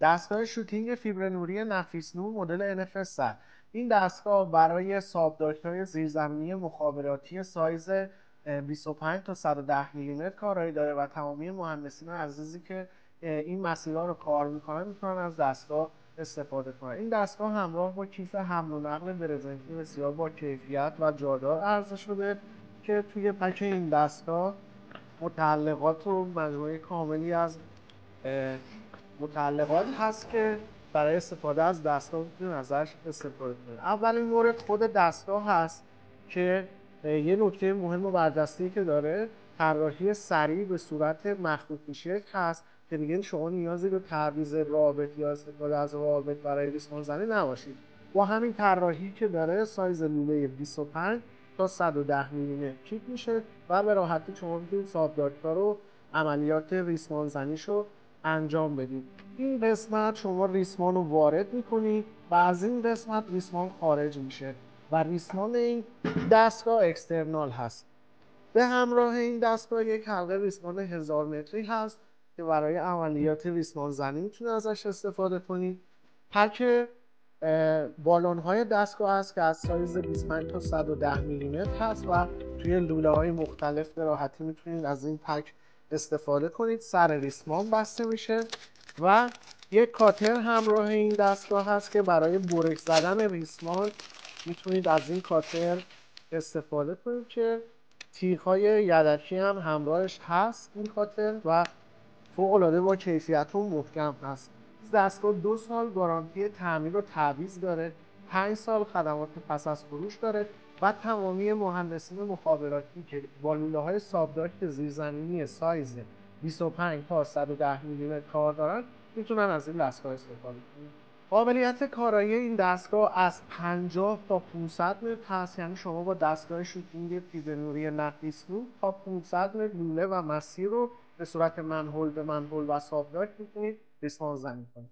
دستگاه شوتینگ فیبر نوری نفیس نور مدل NF 100. این دستگاه برای سابدارک‌های زیرزمینی مخابراتی سایز 25 تا 110 میلیمتر کارایی داره و تمامی مهندسین عزیزی که این مسیرها رو کار میکنن از دستگاه استفاده کنن. این دستگاه همراه با کیف حمل و نقل برزنتی بسیار با کیفیت و جادار عرضه شده که توی پک این دستگاه متعلقات و مجموعه کاملی از متعلقات هست که برای استفاده از دستگاه میتونید ازش استفاده کنید. اولین مورد خود دستگاه هست که یه نکته مهم و برجسته‌ای که داره طراحی سریع به صورت مخروطی شکل هست که دیگه شما نیازی به تعویض رابط یا استفاده از رابط برای ریسمان زنی نباشید. با همین طراحی که داره سایز لوله 25 تا 110 میلیمتر کیپ میشه و به راحتی شما میتونید سابدارک‌ها رو عملیات ریسمان زنیشو انجام بدید. این قسمت شما ریسمان رو وارد میکنید و از این قسمت ریسمان خارج میشه و ریسمان این دستگاه اکسترنال هست. به همراه این دستگاه یک حلقه ریسمان 1000 متری هست که برای عملیات ریسمان زنی میتونه ازش استفاده کنید. پک بالون های دستگاه هست که از سایز 25 تا 110 میلیمتر هست و توی لوله های مختلف به راحتی میتونید از این پک استفاده کنید. سر ریسمان بسته میشه و یک کاتر همراه این دستگاه هست که برای برش زدن ریسمان میتونید از این کاتر استفاده کنید که تیغ‌های یدکی هم همراهش هست این کاتر و فوق‌العاده با کیفیت و محکم هست. دستگاه 2 سال گارانتی تعمیر و تعویض داره، 5 سال خدمات پس از فروش داره و تمامی مهندسین مخابراتی که با لوله‌های سابدارک زیرزمینی سایز 25 تا 110 میلیمتر کار دارن میتونن از این دستگاه استفاده کنن. قابلیت کارایی این دستگاه از 50 تا 500 متر هست، یعنی شما با دستگاه شوتینگ فیبر نوری نفیس نور تا 500 متر لوله و مسیر رو به صورت منهول به منهول و سابدارک میتونید ریسمان زنی کنید.